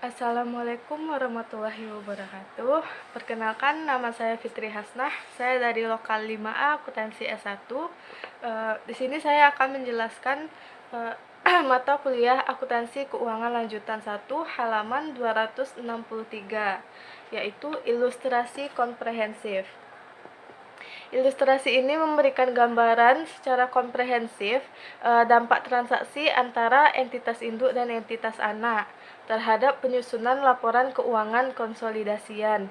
Assalamualaikum warahmatullahi wabarakatuh. Perkenalkan, nama saya Fitri Hasnah. Saya dari Lokal 5A Akuntansi S1. Di sini saya akan menjelaskan mata kuliah Akuntansi Keuangan Lanjutan 1 halaman 263, yaitu Ilustrasi Komprehensif. Ilustrasi ini memberikan gambaran secara komprehensif dampak transaksi antara entitas induk dan entitas anak terhadap penyusunan laporan keuangan konsolidasian.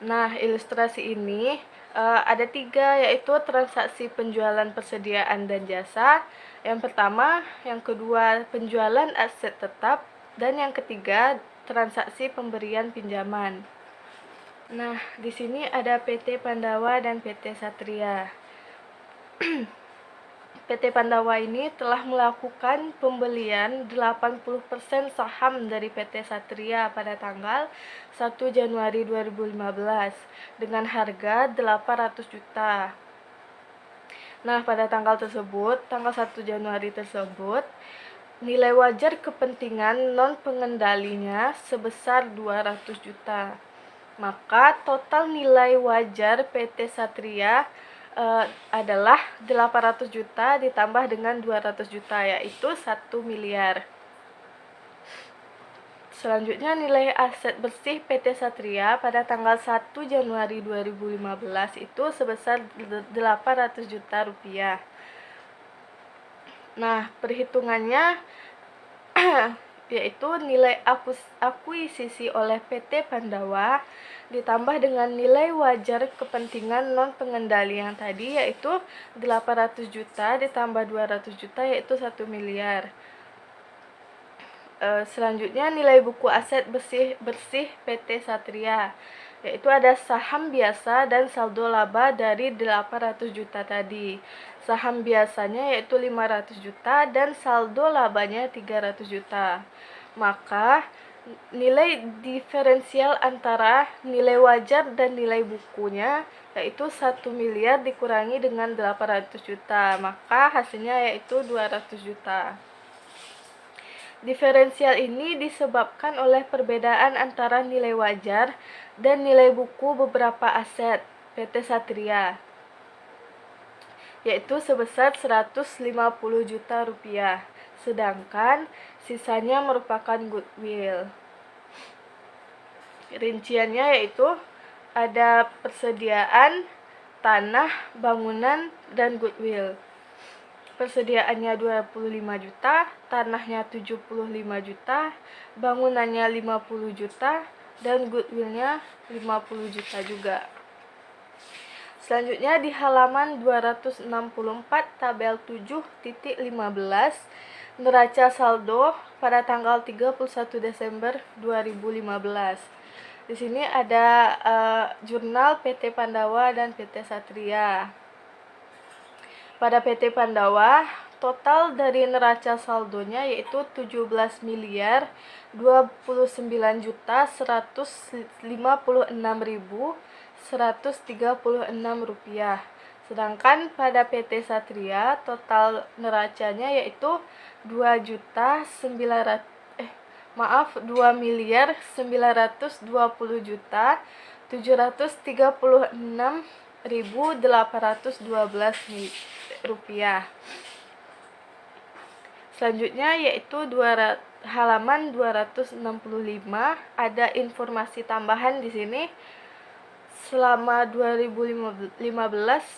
Nah, ilustrasi ini ada 3, yaitu transaksi penjualan persediaan dan jasa, yang pertama, yang kedua penjualan aset tetap, dan yang ketiga transaksi pemberian pinjaman. Nah, di sini ada PT Pandawa dan PT Satria. PT Pandawa ini telah melakukan pembelian 80% saham dari PT Satria pada tanggal 1 Januari 2015 dengan harga 800 juta. Nah, pada tanggal 1 Januari tersebut, nilai wajar kepentingan non-pengendalinya sebesar 200 juta. Maka total nilai wajar PT Satria adalah 800 juta ditambah dengan 200 juta, yaitu 1 miliar. Selanjutnya, nilai aset bersih PT Satria pada tanggal 1 Januari 2015 itu sebesar 800 juta rupiah. Nah, perhitungannya yaitu nilai akuisisi oleh PT Pandawa ditambah dengan nilai wajar kepentingan non pengendali yang tadi, yaitu 800 juta ditambah 200 juta, yaitu 1 miliar. Selanjutnya, nilai buku aset bersih PT Satria, yaitu ada saham biasa dan saldo laba dari 800 juta tadi. Saham biasanya yaitu 500 juta dan saldo labanya 300 juta. Maka nilai diferensial antara nilai wajar dan nilai bukunya yaitu 1 miliar dikurangi dengan 800 juta, maka hasilnya yaitu 200 juta. Diferensial ini disebabkan oleh perbedaan antara nilai wajar dan nilai buku beberapa aset PT Satria, yaitu sebesar 150 juta rupiah, sedangkan sisanya merupakan goodwill. Rinciannya yaitu ada persediaan, tanah, bangunan, dan goodwill. Persediaannya 25 juta, tanahnya 75 juta, bangunannya 50 juta, dan goodwillnya 50 juta juga. Selanjutnya di halaman 264 tabel 7.15, neraca saldo pada tanggal 31 Desember 2015. Di sini ada jurnal PT Pandawa dan PT Satria. Pada PT Pandawa, total dari neraca saldonya yaitu 17 miliar 29 juta 156.136 rupiah. Sedangkan pada PT Satria, total neracanya yaitu 2 miliar 920 juta 736.812 rupiah. Selanjutnya yaitu halaman 265, ada informasi tambahan di sini. Selama 2015,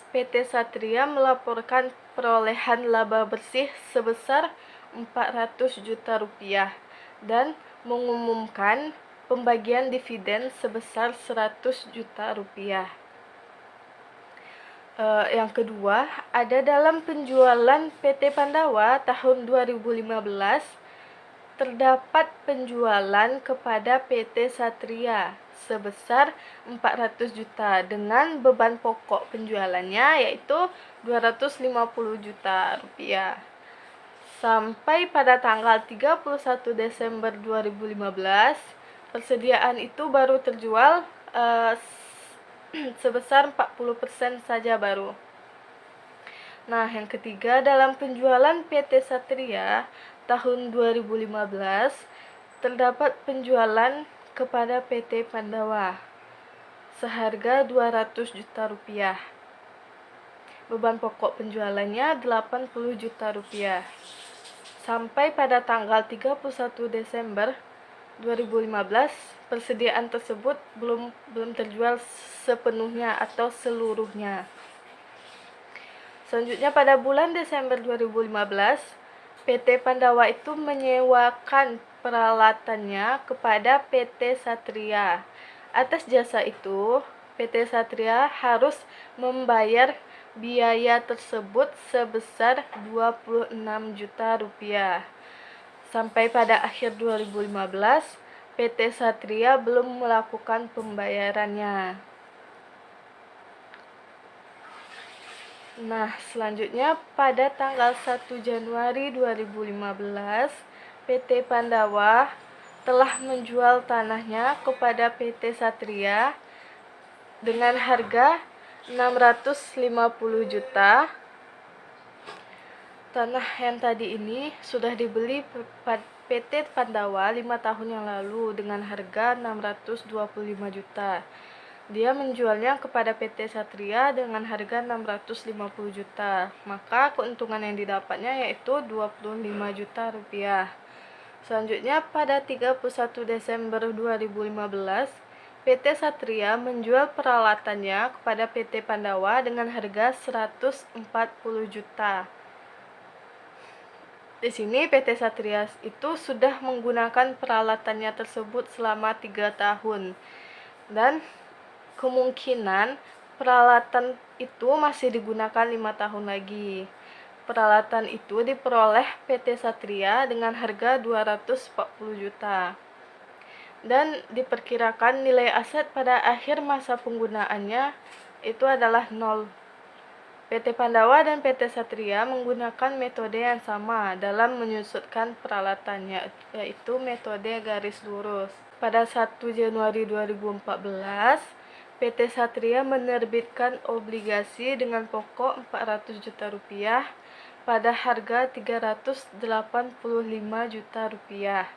PT Satria melaporkan perolehan laba bersih sebesar 400 juta rupiah dan mengumumkan pembagian dividen sebesar 100 juta rupiah. Yang kedua, ada dalam penjualan PT Pandawa tahun 2015 terdapat penjualan kepada PT Satria sebesar 400 juta dengan beban pokok penjualannya yaitu 250 juta rupiah. Sampai pada tanggal 31 Desember 2015, persediaan itu baru terjual sebesar 40% saja baru. Nah, yang ketiga, dalam penjualan PT Satria tahun 2015 Terdapat penjualan kepada PT Pandawa seharga 200 juta rupiah. Beban pokok penjualannya 80 juta rupiah. Sampai pada tanggal 31 Desember 2015, persediaan tersebut belum terjual sepenuhnya atau seluruhnya. Selanjutnya pada bulan Desember 2015, PT Pandawa itu menyewakan peralatannya kepada PT Satria. Atas jasa itu, PT Satria harus membayar biaya tersebut sebesar 26 juta rupiah. Sampai pada akhir 2015, PT Satria belum melakukan pembayarannya. Nah, selanjutnya pada tanggal 1 Januari 2015, PT Pandawa telah menjual tanahnya kepada PT Satria dengan harga 650 juta. Tanah yang tadi ini sudah dibeli PT Pandawa 5 tahun yang lalu dengan harga 625 juta. Dia menjualnya kepada PT Satria dengan harga 650 juta. Maka keuntungan yang didapatnya yaitu 25 juta rupiah. Selanjutnya pada 31 Desember 2015, PT Satria menjual peralatannya kepada PT Pandawa dengan harga 140 juta. Di sini PT Satria itu sudah menggunakan peralatannya tersebut selama 3 tahun. Dan kemungkinan peralatan itu masih digunakan 5 tahun lagi. Peralatan itu diperoleh PT Satria dengan harga 240 juta. Dan diperkirakan nilai aset pada akhir masa penggunaannya itu adalah 0. PT Pandawa dan PT Satria menggunakan metode yang sama dalam menyusutkan peralatannya, yaitu metode garis lurus. Pada 1 Januari 2014, PT Satria menerbitkan obligasi dengan pokok 400 juta rupiah pada harga 385 juta rupiah.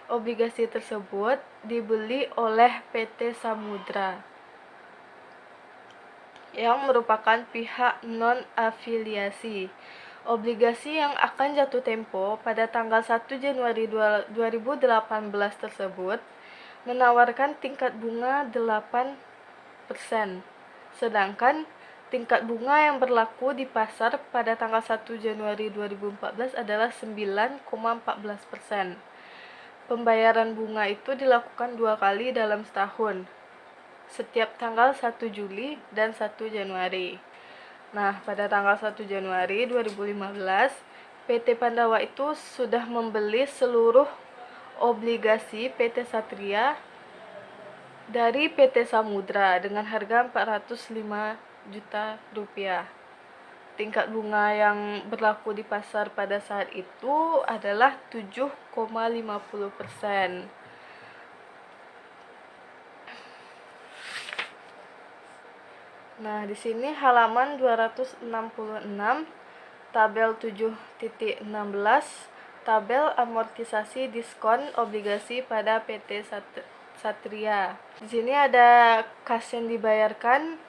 Obligasi tersebut dibeli oleh PT Samudra yang merupakan pihak non-afiliasi. Obligasi yang akan jatuh tempo pada tanggal 1 Januari 2018 tersebut menawarkan tingkat bunga 8%, sedangkan tingkat bunga yang berlaku di pasar pada tanggal 1 Januari 2014 adalah 9,14%. Pembayaran bunga itu dilakukan 2 kali dalam setahun, setiap tanggal 1 Juli dan 1 Januari. Nah, pada tanggal 1 Januari 2015, PT Pandawa itu sudah membeli seluruh obligasi PT Satria dari PT Samudra dengan harga 405 juta rupiah. Tingkat bunga yang berlaku di pasar pada saat itu adalah 7,50%. Nah, di sini halaman 266, tabel 7.16, tabel amortisasi diskon obligasi pada PT Satria. Di sini ada kas yang dibayarkan,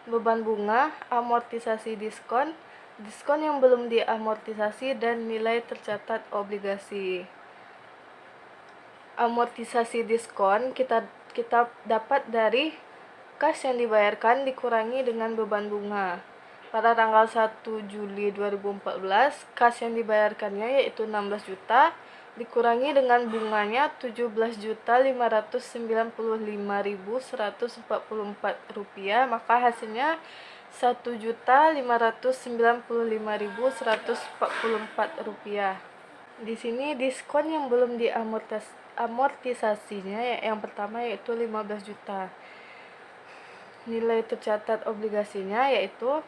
beban bunga, amortisasi diskon, diskon yang belum diamortisasi, dan nilai tercatat obligasi. Amortisasi diskon kita dapat dari kas yang dibayarkan dikurangi dengan beban bunga. Pada tanggal 1 Juli 2014, kas yang dibayarkannya yaitu 16 juta dikurangi dengan bunganya 17.595.144 rupiah, maka hasilnya 1.595.144 rupiah. Di sini diskon yang belum diamortisasinya yang pertama yaitu 15 juta. Nilai tercatat obligasinya yaitu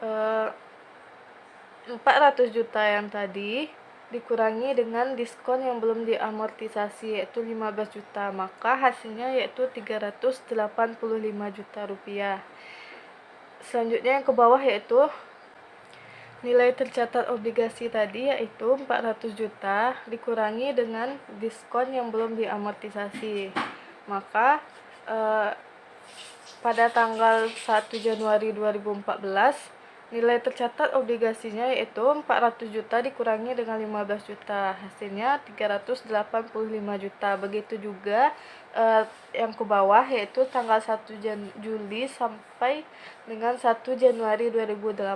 400 juta yang tadi dikurangi dengan diskon yang belum diamortisasi yaitu 15 juta, maka hasilnya yaitu 385 juta rupiah. Selanjutnya yang ke bawah yaitu Nilai tercatat obligasi tadi yaitu 400 juta dikurangi dengan diskon yang belum diamortisasi. Maka pada tanggal 1 Januari 2014 nilai tercatat obligasinya yaitu 400 juta dikurangi dengan 15 juta, hasilnya 385 juta. Begitu juga yang ke bawah yaitu tanggal 1 Juli sampai dengan 1 Januari 2018.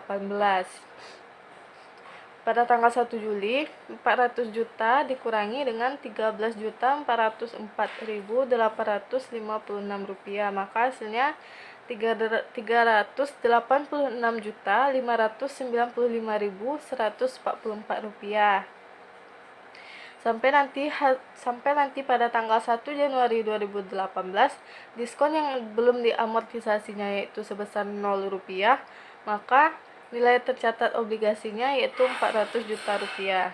Pada tanggal 1 Juli, 400 juta dikurangi dengan 13.404.856 rupiah, maka hasilnya 386.595.144 rupiah. Sampai nanti pada tanggal 1 Januari 2018, diskon yang belum diamortisasinya yaitu sebesar 0 rupiah, maka nilai tercatat obligasinya yaitu 400 juta rupiah.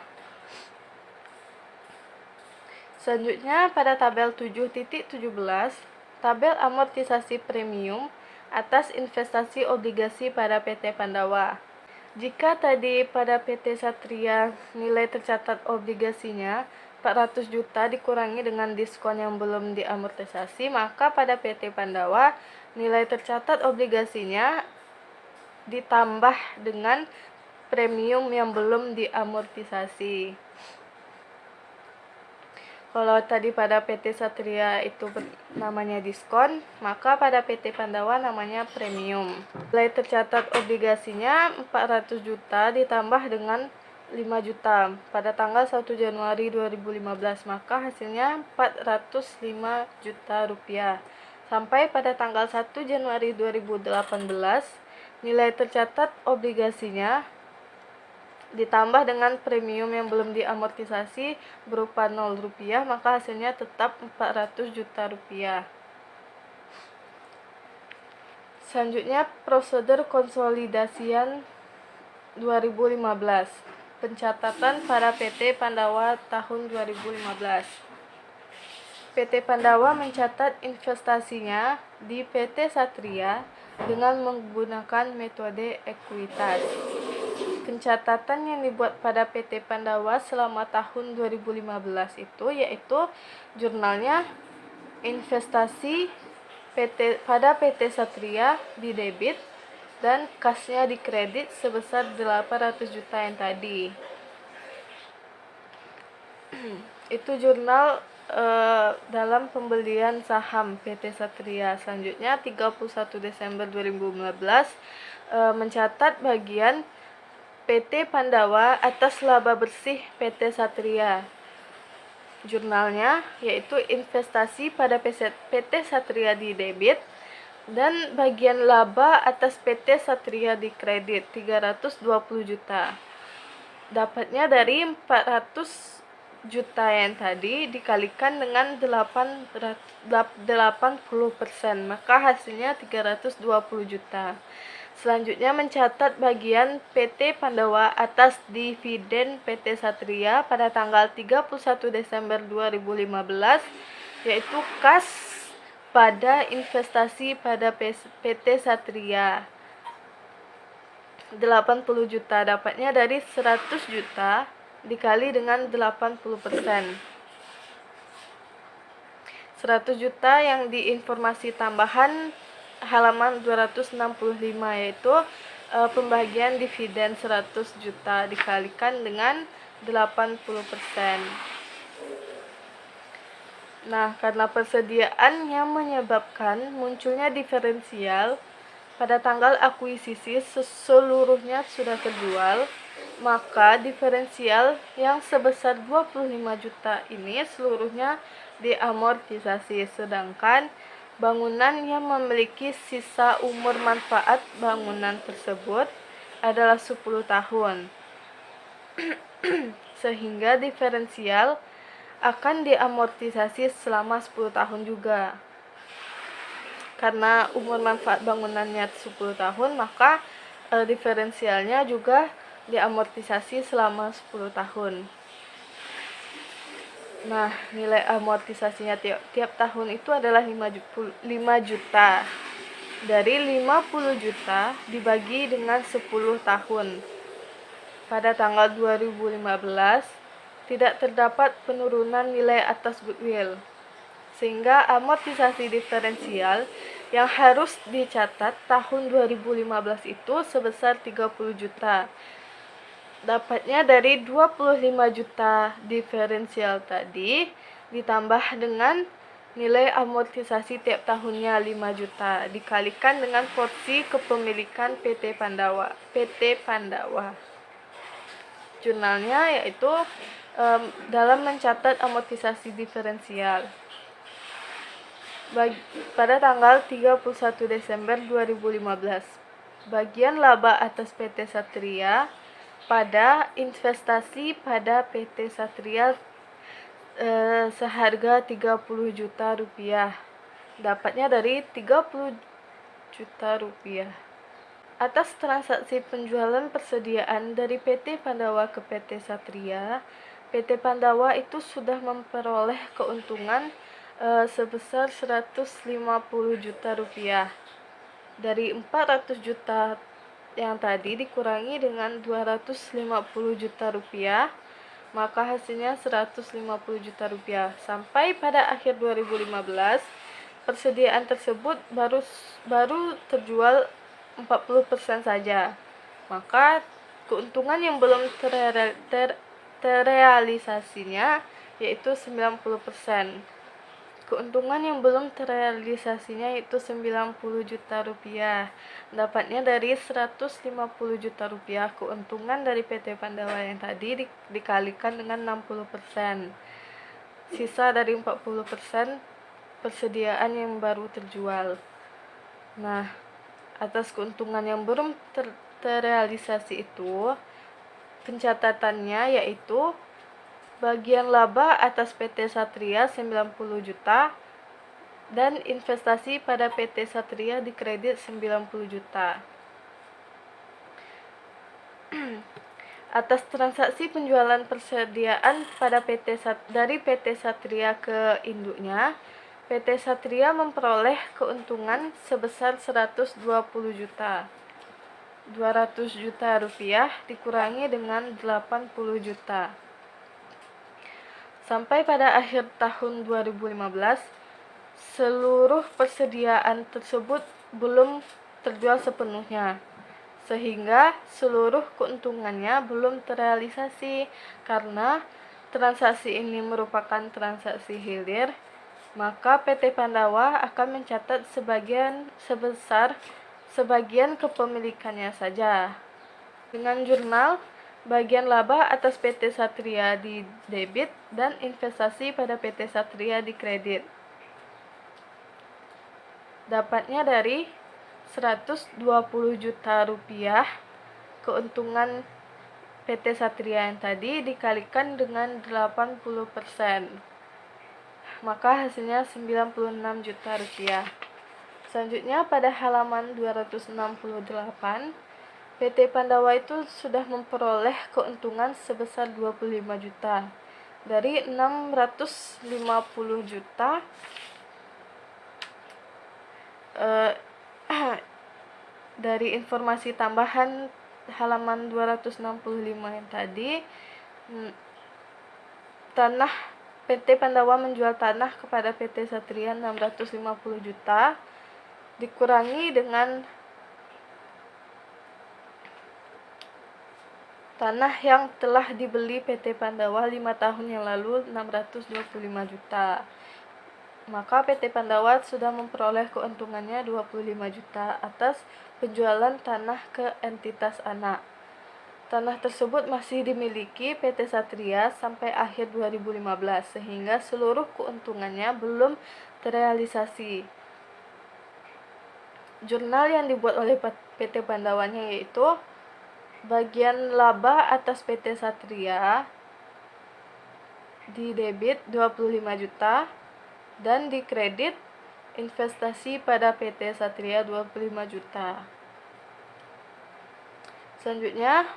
Selanjutnya pada tabel 7.17, tabel amortisasi premium atas investasi obligasi pada PT Pandawa. Jika tadi pada PT Satria nilai tercatat obligasinya 400 juta dikurangi dengan diskon yang belum diamortisasi, maka pada PT Pandawa nilai tercatat obligasinya ditambah dengan premium yang belum diamortisasi. Kalau tadi pada PT Satria itu namanya diskon, maka pada PT Pandawa namanya premium. Nilai tercatat obligasinya 400 juta ditambah dengan 5 juta pada tanggal 1 Januari 2015, maka hasilnya 405 juta rupiah. Sampai pada tanggal 1 Januari 2018, nilai tercatat obligasinya ditambah dengan premium yang belum diamortisasi berupa 0 rupiah, maka hasilnya tetap 400 juta rupiah. Selanjutnya prosedur konsolidasian 2015. Pencatatan pada PT Pandawa tahun 2015. PT Pandawa mencatat investasinya di PT Satria dengan menggunakan metode ekuitas. Pencatatan yang dibuat pada PT Pandawa selama tahun 2015 itu yaitu jurnalnya investasi pada PT Satria di debit dan kasnya di kredit sebesar 800 juta yang tadi. Itu jurnal dalam pembelian saham PT Satria. Selanjutnya 31 Desember 2015 mencatat bagian PT Pandawa atas laba bersih PT Satria. Jurnalnya yaitu investasi pada PT Satria di debit dan bagian laba atas PT Satria di kredit 320 juta. Dapatnya dari 400 juta yang tadi dikalikan dengan 80%, maka hasilnya 320 juta. Selanjutnya mencatat bagian PT Pandawa atas dividen PT Satria pada tanggal 31 Desember 2015 yaitu kas pada investasi pada PT Satria 80 juta, dapatnya dari 100 juta dikali dengan 80%. 100 juta yang di informasi tambahan halaman 265 yaitu pembagian dividen 100 juta dikalikan dengan 80%. Nah, karena persediaan yang menyebabkan munculnya diferensial pada tanggal akuisisi seluruhnya sudah terjual, maka diferensial yang sebesar 25 juta ini seluruhnya diamortisasi, sedangkan bangunan yang memiliki sisa umur manfaat bangunan tersebut adalah 10 tahun. Sehingga diferensial akan diamortisasi selama 10 tahun juga. Karena umur manfaat bangunannya 10 tahun, maka diferensialnya juga diamortisasi selama 10 tahun. Nah, nilai amortisasinya tiap tahun itu adalah 5 juta. Dari 50 juta dibagi dengan 10 tahun. pada tanggal 2015 tidak terdapat penurunan nilai atas goodwill, sehingga amortisasi diferensial yang harus dicatat tahun 2015 itu sebesar 30 juta. Dapatnya dari 25 juta diferensial tadi ditambah dengan nilai amortisasi tiap tahunnya 5 juta dikalikan dengan porsi kepemilikan PT Pandawa. Jurnalnya yaitu dalam mencatat amortisasi diferensial. Pada tanggal 31 Desember 2015, bagian laba atas PT Satria pada investasi pada PT Satria seharga 30 juta rupiah. Dapatnya dari 30 juta rupiah. Atas transaksi penjualan persediaan dari PT Pandawa ke PT Satria, PT Pandawa itu sudah memperoleh keuntungan sebesar 150 juta rupiah. Dari 400 juta yang tadi dikurangi dengan 250 juta rupiah, maka hasilnya 150 juta rupiah. Sampai pada akhir 2015, persediaan tersebut baru terjual 40% saja. Maka keuntungan yang belum terrealisasinya yaitu 90%. Keuntungan yang belum terrealisasinya yaitu 90 juta rupiah. Dapatnya dari 150 juta rupiah keuntungan dari PT Pandawa yang tadi dikalikan dengan 60%. Sisa dari 40% persediaan yang baru terjual. Nah, atas keuntungan yang belum terrealisasi itu, pencatatannya yaitu bagian laba atas PT Satria 90 juta dan investasi pada PT Satria dikredit 90 juta. Atas transaksi penjualan persediaan pada dari PT Satria ke induknya, PT Satria memperoleh keuntungan sebesar 120 juta. 200 juta rupiah dikurangi dengan 80 juta. Sampai pada akhir tahun 2015, seluruh persediaan tersebut belum terjual sepenuhnya, sehingga seluruh keuntungannya belum terrealisasi. Karena transaksi ini merupakan transaksi hilir, maka PT Pandawa akan mencatat sebagian kepemilikannya saja. Dengan jurnal, bagian laba atas PT Satria di debit dan investasi pada PT Satria di kredit. Dapatnya dari 120 juta rupiah keuntungan PT Satria yang tadi dikalikan dengan 80%. Maka hasilnya 96 juta rupiah. Selanjutnya pada halaman 268, PT Pandawa itu sudah memperoleh keuntungan sebesar 25 juta. Dari 650 juta dari informasi tambahan halaman 265 yang tadi, PT Pandawa menjual tanah kepada PT Satria 650 juta dikurangi dengan tanah yang telah dibeli PT Pandawa 5 tahun yang lalu 625 juta. Maka PT Pandawa sudah memperoleh keuntungannya 25 juta atas penjualan tanah ke entitas anak. Tanah tersebut masih dimiliki PT Satria sampai akhir 2015, sehingga seluruh keuntungannya belum terrealisasi. Jurnal yang dibuat oleh PT Pandawanya yaitu bagian laba atas PT Satria di debit 25 juta dan di kredit investasi pada PT Satria 25 juta. Selanjutnya,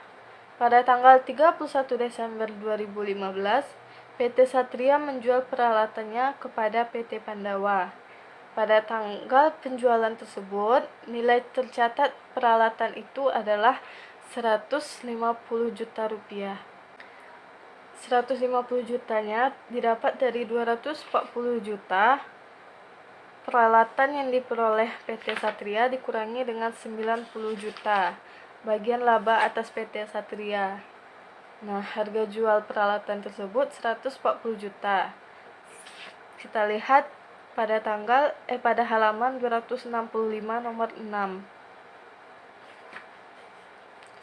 pada tanggal 31 Desember 2015, PT Satria menjual peralatannya kepada PT Pandawa. Pada tanggal penjualan tersebut, nilai tercatat peralatan itu adalah 150 juta rupiah. 150 jutanya didapat dari 240 juta peralatan yang diperoleh PT Satria dikurangi dengan 90 juta bagian laba atas PT Satria. Nah, harga jual peralatan tersebut 140 juta. Kita lihat pada halaman 265 nomor 6.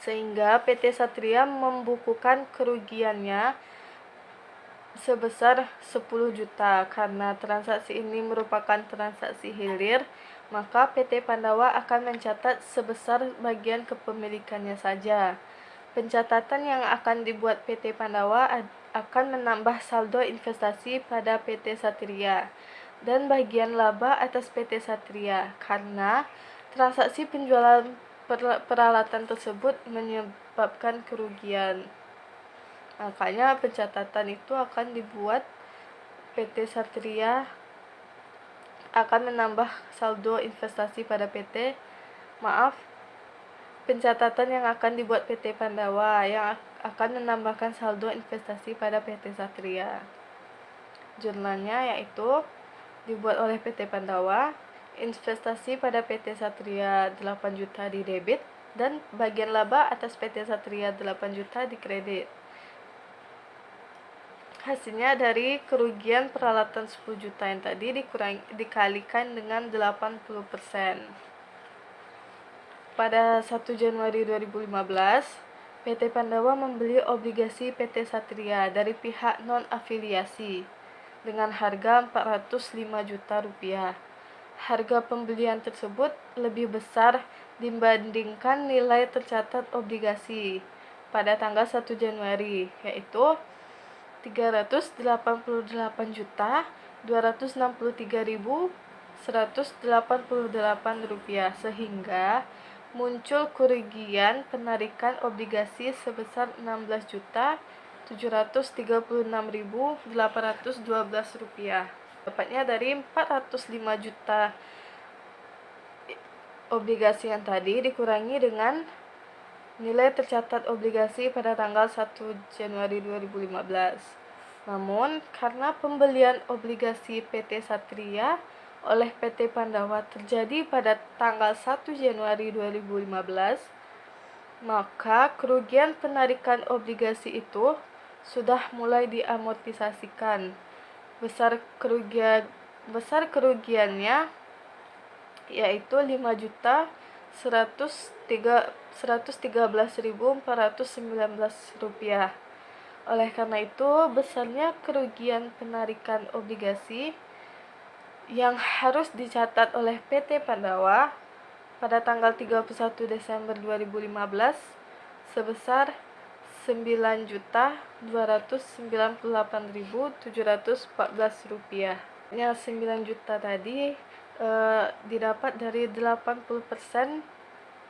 Sehingga PT Satria membukukan kerugiannya sebesar 10 juta. Karena transaksi ini merupakan transaksi hilir, maka PT Pandawa akan mencatat sebesar bagian kepemilikannya saja. Pencatatan yang akan dibuat PT Pandawa akan menambah saldo investasi pada PT Satria dan bagian laba atas PT Satria karena transaksi penjualan peralatan tersebut menyebabkan kerugian. Makanya pencatatan itu akan dibuat PT Satria akan menambah saldo investasi pada pencatatan yang akan dibuat PT Pandawa yang akan menambahkan saldo investasi pada PT Satria. Jurnalnya yaitu dibuat oleh PT Pandawa, investasi pada PT Satria 8 juta di debit dan bagian laba atas PT Satria 8 juta di kredit. Hasilnya dari kerugian peralatan 10 juta yang tadi dikalikan dengan 80%. Pada 1 Januari 2015, PT Pandawa membeli obligasi PT Satria dari pihak non-afiliasi dengan harga 405 juta rupiah. Harga pembelian tersebut lebih besar dibandingkan nilai tercatat obligasi pada tanggal 1 Januari, yaitu 388 juta 263.188 rupiah, sehingga muncul kerugian penarikan obligasi sebesar 16.736.812 rupiah. Dapatnya dari 405 juta obligasi yang tadi dikurangi dengan nilai tercatat obligasi pada tanggal 1 Januari 2015. Namun, karena pembelian obligasi PT Satria oleh PT Pandawa terjadi pada tanggal 1 Januari 2015, maka kerugian penarikan obligasi itu sudah mulai diamortisasikan. Besar kerugiannya yaitu 5.113.419 rupiah. Oleh karena itu, besarnya kerugian penarikan obligasi yang harus dicatat oleh PT Pandawa pada tanggal 31 Desember 2015 sebesar 9.298.714 rupiah. 9 juta tadi didapat dari 80%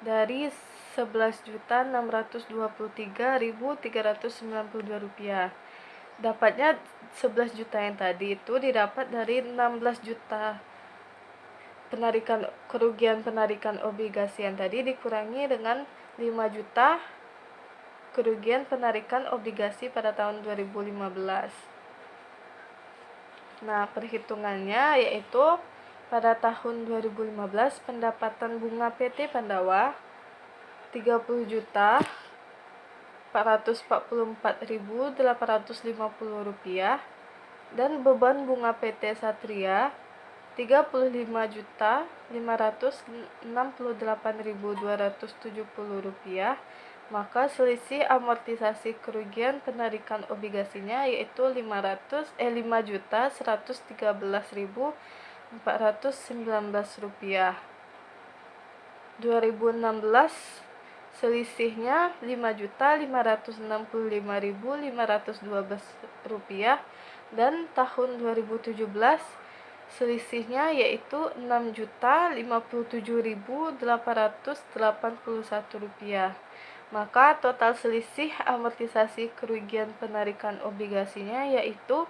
dari 11.623.392 rupiah. Dapatnya 11 juta yang tadi itu didapat dari 16 juta kerugian penarikan obligasi yang tadi dikurangi dengan 5 juta kerugian penarikan obligasi pada tahun 2015. Nah, perhitungannya yaitu pada tahun 2015 pendapatan bunga PT Pandawa 30 juta 444.850 rupiah dan beban bunga PT Satria 35.568.270 rupiah. Maka selisih amortisasi kerugian penarikan obligasinya yaitu 5.113.419 rupiah. 2016 selisihnya 5.565.512 rupiah dan tahun 2017 selisihnya yaitu 6.057.881 rupiah. Maka total selisih amortisasi kerugian penarikan obligasinya yaitu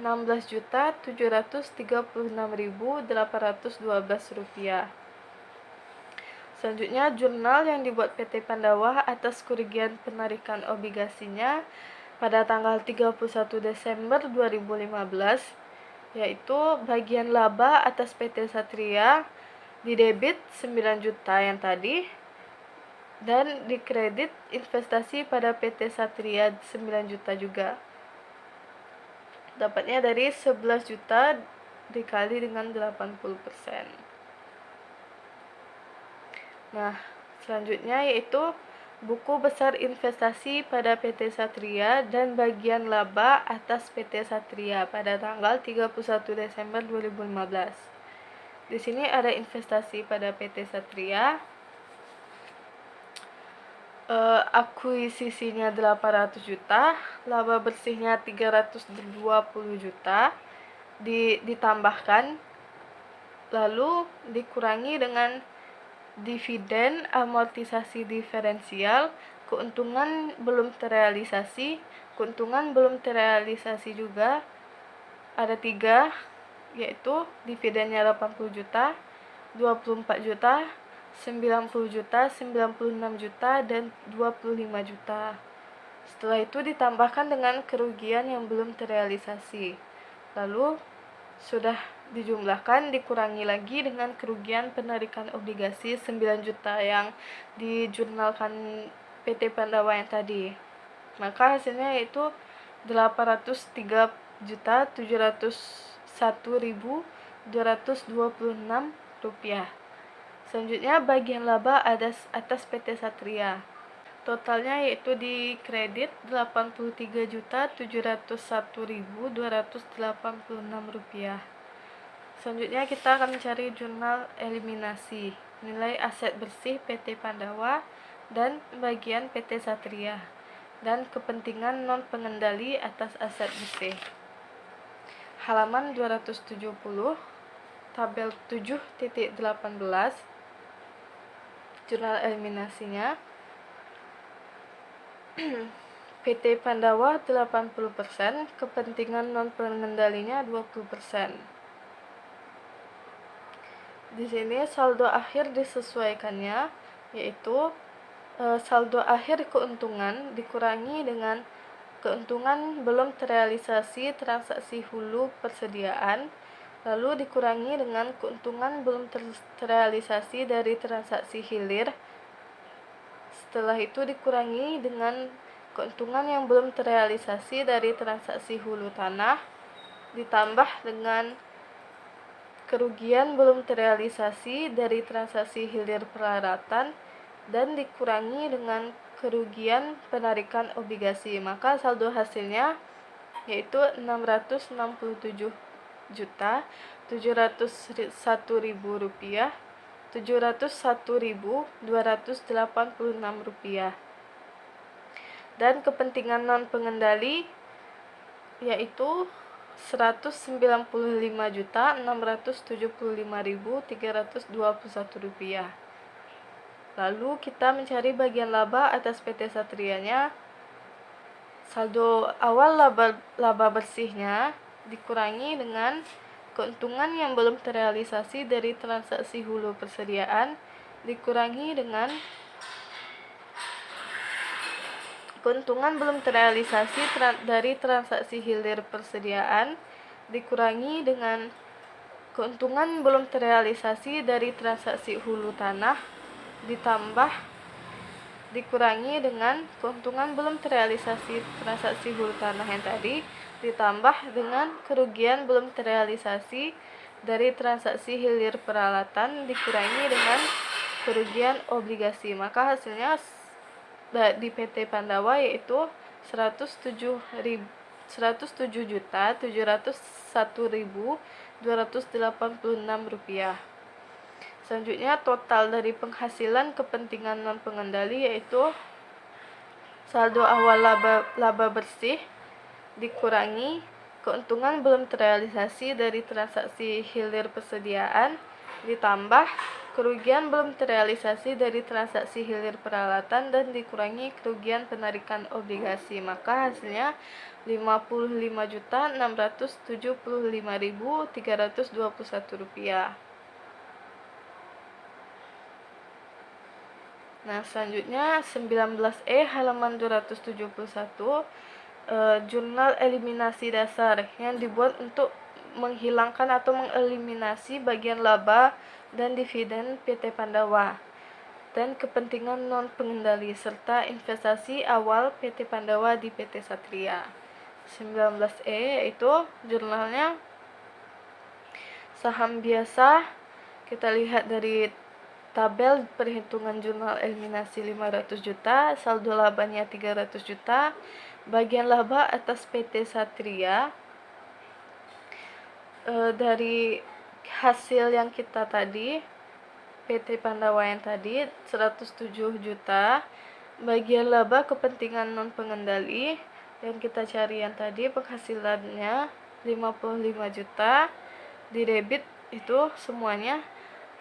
16.736.812 rupiah. Selanjutnya, jurnal yang dibuat PT Pandawa atas kerugian penarikan obligasinya pada tanggal 31 Desember 2015, yaitu bagian laba atas PT Satria didebit 9 juta yang tadi, dan dikredit investasi pada PT Satria 9 juta juga. Dapatnya dari 11 juta dikali dengan 80%. Nah, selanjutnya yaitu buku besar investasi pada PT Satria dan bagian laba atas PT Satria pada tanggal 31 Desember 2015. Di sini ada investasi pada PT Satria. Akuisisinya 800 juta, laba bersihnya 320 juta, ditambahkan lalu dikurangi dengan dividen, amortisasi diferensial, keuntungan belum terrealisasi juga ada 3, yaitu dividennya 80 juta, 24 juta, 90 juta, 96 juta, dan 25 juta. Setelah itu ditambahkan dengan kerugian yang belum terrealisasi. Lalu sudah dijumlahkan, dikurangi lagi dengan kerugian penarikan obligasi 9 juta yang dijurnalkan PT Pandawa yang tadi. Maka hasilnya yaitu 803.701.226 rupiah. Selanjutnya bagian laba atas PT Satria. Totalnya yaitu di kredit 83.701.286 rupiah. Selanjutnya kita akan mencari jurnal eliminasi nilai aset bersih PT Pandawa dan bagian PT Satria dan kepentingan non pengendali atas aset bersih. Halaman 270, tabel 7.18, jurnal eliminasinya. PT Pandawa 80%, kepentingan non pengendalinya 20%. Di sini saldo akhir disesuaikannya, yaitu saldo akhir keuntungan dikurangi dengan keuntungan belum terrealisasi transaksi hulu persediaan, lalu dikurangi dengan keuntungan belum terrealisasi dari transaksi hilir. Setelah itu dikurangi dengan keuntungan yang belum terrealisasi dari transaksi hulu tanah, ditambah dengan kerugian belum terrealisasi dari transaksi hilir peralatan, dan dikurangi dengan kerugian penarikan obligasi. Maka saldo hasilnya yaitu 667.701.000 rupiah, 701.286 rupiah. Dan kepentingan non pengendali yaitu 195.675.321 rupiah. Lalu kita mencari bagian laba atas PT Satrianya. Saldo awal laba bersihnya dikurangi dengan keuntungan yang belum terrealisasi dari transaksi hulu persediaan, dikurangi dengan keuntungan belum terrealisasi dari transaksi hilir persediaan, dikurangi dengan keuntungan belum terrealisasi dari transaksi hulu tanah, dikurangi dengan keuntungan belum terrealisasi transaksi hulu tanah yang tadi, ditambah dengan kerugian belum terrealisasi dari transaksi hilir peralatan, dikurangi dengan kerugian obligasi. Maka hasilnya di PT Pandawa yaitu 107.701.286 rupiah. Selanjutnya total dari penghasilan kepentingan non pengendali yaitu saldo awal laba bersih dikurangi keuntungan belum terrealisasi dari transaksi hilir persediaan, ditambah kerugian belum terrealisasi dari transaksi hilir peralatan, dan dikurangi kerugian penarikan obligasi. Maka hasilnya 55.675.321 rupiah. Nah, selanjutnya 19E halaman 271, jurnal eliminasi dasar yang dibuat untuk menghilangkan atau mengeliminasi bagian laba dan dividen PT Pandawa dan kepentingan non pengendali serta investasi awal PT Pandawa di PT Satria. 19E yaitu jurnalnya saham biasa. Kita lihat dari tabel perhitungan jurnal eliminasi 500 juta, saldo labanya 300 juta, bagian laba atas PT Satria. Dari hasil yang kita tadi, PT Pandawa yang tadi 107 juta, bagian laba kepentingan non pengendali yang kita cari yang tadi penghasilannya 55 juta, di debit itu semuanya,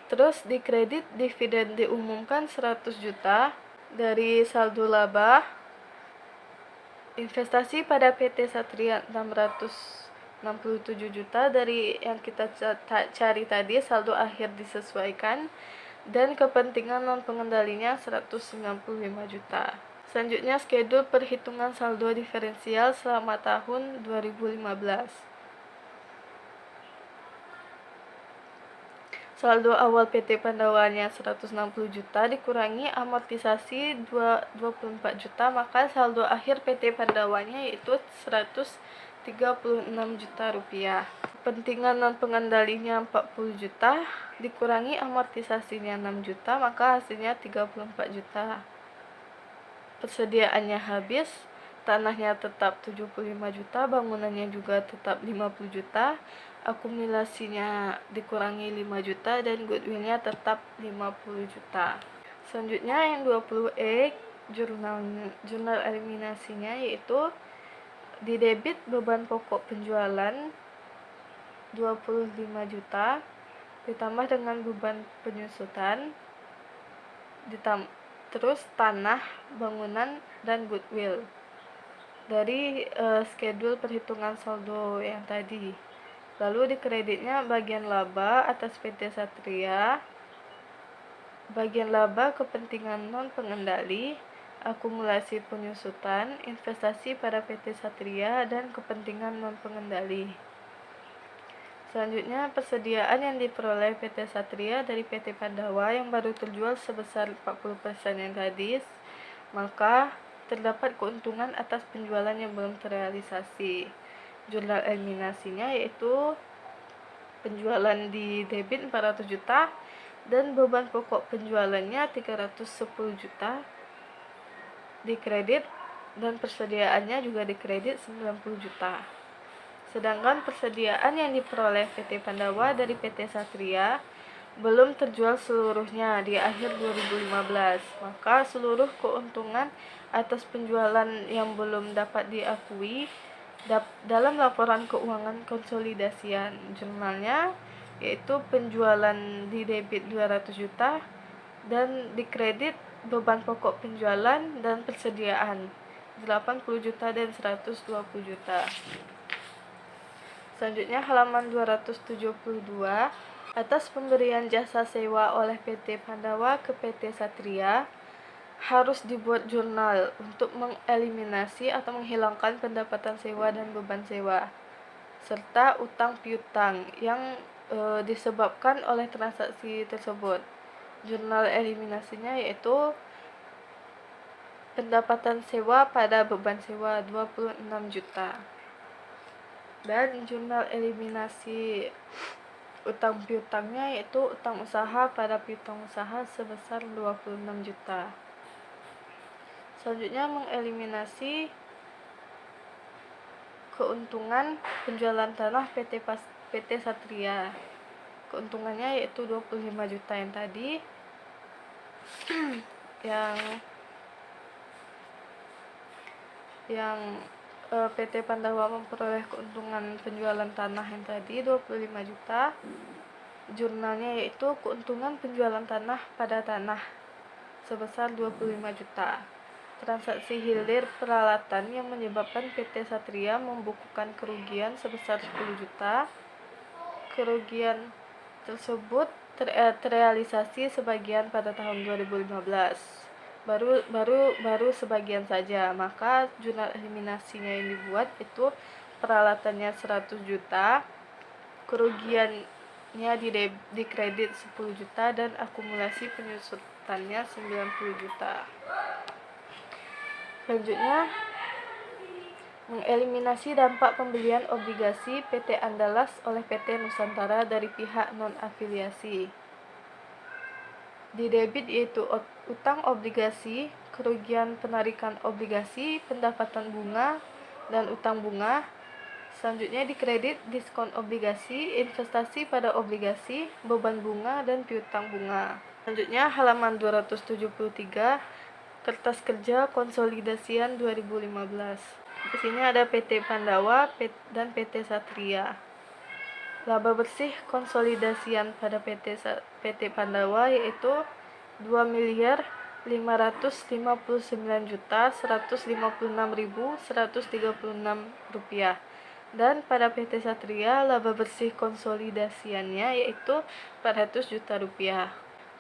terus di kredit dividen diumumkan 100 juta dari saldo laba. Investasi pada PT Satria 667 juta dari yang kita cari tadi, saldo akhir disesuaikan, dan kepentingan non pengendalinya 195 juta. Selanjutnya schedule perhitungan saldo diferensial selama tahun 2015. Saldo awal PT Pandawanya 160 juta dikurangi amortisasi 24 juta, maka saldo akhir PT Pandawanya yaitu 136 juta rupiah. Kepentingan non pengendalinya 40 juta dikurangi amortisasinya 6 juta, maka hasilnya 34 juta. Persediaannya habis, tanahnya tetap 75 juta, bangunannya juga tetap 50 juta, akumulasinya dikurangi 5 juta, dan goodwillnya tetap 50 juta. Selanjutnya yang 20E, jurnal eliminasinya yaitu di debit beban pokok penjualan 25 juta ditambah dengan beban penyusutan, terus tanah, bangunan, dan goodwill dari schedule perhitungan saldo yang tadi. Lalu di kreditnya bagian laba atas PT Satria, bagian laba kepentingan non pengendali, akumulasi penyusutan, investasi pada PT Satria, dan kepentingan non pengendali. Selanjutnya persediaan yang diperoleh PT Satria dari PT Pandawa yang baru terjual sebesar 40% yang tadi, maka terdapat keuntungan atas penjualan yang belum terrealisasi. Jurnal eliminasinya yaitu penjualan di debit 400 juta dan beban pokok penjualannya 310 juta di kredit, dan persediaannya juga di kredit 90 juta. Sedangkan persediaan yang diperoleh PT Pandawa dari PT Satria belum terjual seluruhnya di akhir 2015, maka seluruh keuntungan atas penjualan yang belum dapat diakui dalam laporan keuangan konsolidasian jurnalnya yaitu penjualan di debit 200 juta dan di kredit beban pokok penjualan dan persediaan 80 juta dan 120 juta. Selanjutnya halaman 272, atas pemberian jasa sewa oleh PT Pandawa ke PT Satria harus dibuat jurnal untuk mengeliminasi atau menghilangkan pendapatan sewa dan beban sewa serta utang piutang yang disebabkan oleh transaksi tersebut. Jurnal eliminasinya yaitu pendapatan sewa pada beban sewa 26 juta. Dan jurnal eliminasi utang piutangnya yaitu utang usaha pada piutang usaha sebesar 26 juta. Selanjutnya mengeliminasi keuntungan penjualan tanah PT Satria. Keuntungannya yaitu 25 juta yang tadi yang PT Pandawa memperoleh keuntungan penjualan tanah yang tadi 25 juta. Jurnalnya yaitu keuntungan penjualan tanah pada tanah sebesar 25 juta. Transaksi hilir peralatan yang menyebabkan PT Satria membukukan kerugian sebesar 10 juta. Kerugian tersebut terrealisasi sebagian pada tahun 2015. baru sebagian saja. Maka jurnal eliminasinya yang dibuat itu peralatannya 100 juta, kerugiannya di kredit 10 juta, dan akumulasi penyusutannya 90 juta. Selanjutnya, mengeliminasi dampak pembelian obligasi PT Andalas oleh PT Nusantara dari pihak non-afiliasi. Di debit yaitu utang obligasi, kerugian penarikan obligasi, pendapatan bunga, dan utang bunga. Selanjutnya di kredit diskon obligasi, investasi pada obligasi, beban bunga, dan piutang bunga. Selanjutnya halaman 273, kertas kerja konsolidasian 2015. Di sini ada PT Pandawa dan PT Satria. Laba bersih konsolidasian pada PT Pandawa yaitu 2.559.156.136 rupiah. Dan pada PT Satria laba bersih konsolidasiannya yaitu 400 juta rupiah.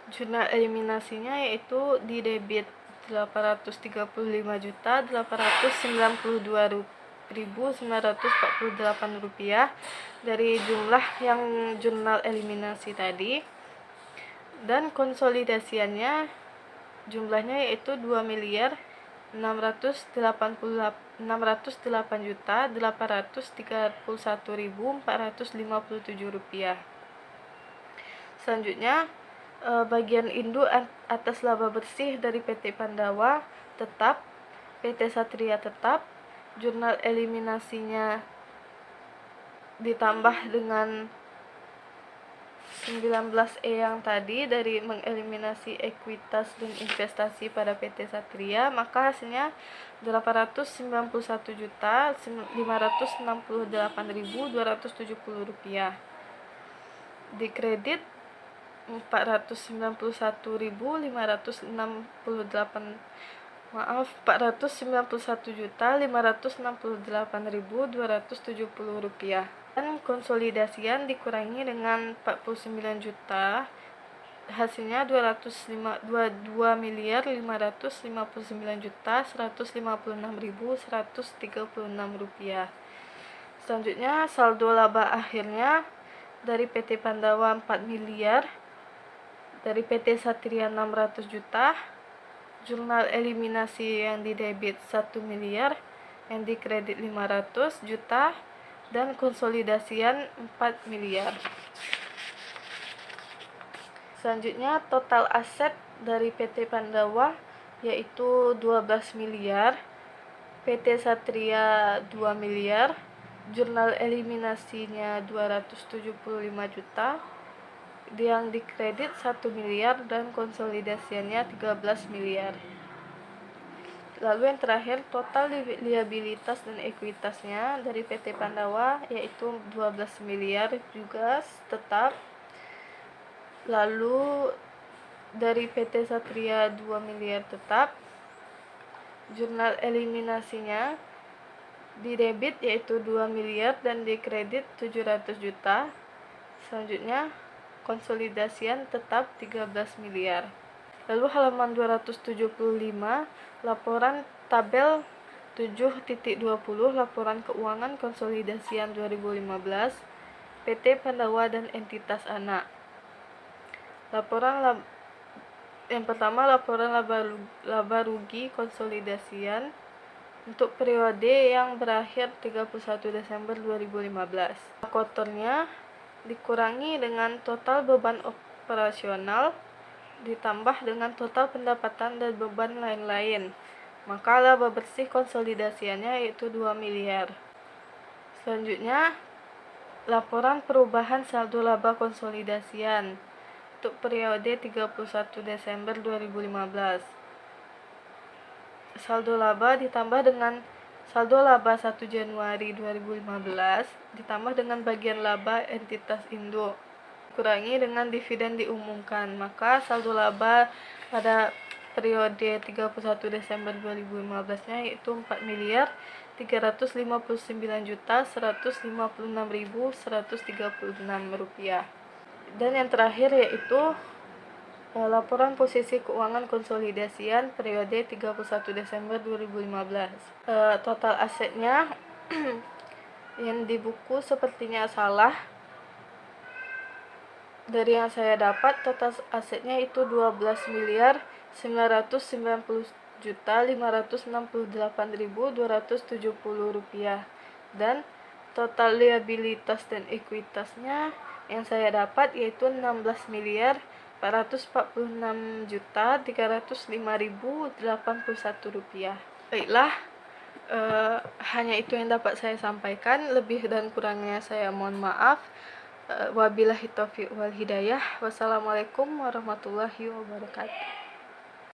Jurnal eliminasinya yaitu di debit 835.892.948 rupiah dari jumlah yang jurnal eliminasi tadi, dan konsolidasiannya jumlahnya yaitu 2.608.831.457 rupiah. Selanjutnya bagian induk atas laba bersih dari PT Pandawa tetap, PT Satria tetap, jurnal eliminasinya ditambah dengan 19E yang tadi dari mengeliminasi ekuitas dan investasi pada PT Satria, maka hasilnya 891.568.270 rupiah. Di kredit 491.568.270 rupiah. Dan konsolidasian dikurangi dengan 49 juta, hasilnya 2.2.2.259.156.136 rupiah. Selanjutnya saldo laba akhirnya dari PT Pandawa 4 miliar, dari PT Satria 600 juta, jurnal eliminasi yang di debit 1 miliar, yang di kredit 500 juta, dan konsolidasian 4 miliar. Selanjutnya total aset dari PT Pandawa yaitu 12 miliar, PT Satria 2 miliar, jurnal eliminasinya 275 juta, yang dikredit 1 miliar, dan konsolidasiannya 13 miliar. Lalu yang terakhir total liabilitas dan ekuitasnya dari PT Pandawa yaitu 12 miliar juga tetap. Lalu dari PT Satria 2 miliar tetap. Jurnal eliminasinya di debit yaitu 2 miliar dan di kredit 700 juta. Selanjutnya konsolidasian tetap 13 miliar. Lalu halaman 275, laporan tabel 7.20 laporan keuangan konsolidasian 2015 PT Pandawa dan entitas anak. Yang pertama laporan laba rugi konsolidasian untuk periode yang berakhir 31 Desember 2015. Kotornya dikurangi dengan total beban operasional ditambah dengan total pendapatan dan beban lain-lain, maka laba bersih konsolidasiannya yaitu 2 miliar. Selanjutnya laporan perubahan saldo laba konsolidasian untuk periode 31 Desember 2015. Saldo laba ditambah dengan saldo laba 1 Januari 2015 ditambah dengan bagian laba entitas induk kurangi dengan dividen diumumkan, maka saldo laba pada periode 31 Desember 2015-nya yaitu 4 miliar 359.156.136 rupiah. Dan yang terakhir yaitu Laporan posisi keuangan konsolidasian periode 31 Desember 2015. Total asetnya yang di buku sepertinya salah. Dari yang saya dapat, total asetnya itu 12.990.568.270 rupiah. Dan total liabilitas dan ekuitasnya yang saya dapat yaitu 16.446.305.081 rupiah. Baiklah, hanya itu yang dapat saya sampaikan. Lebih dan kurangnya saya mohon maaf. Wabillahi taufiq wal hidayah. Wassalamualaikum warahmatullahi wabarakatuh.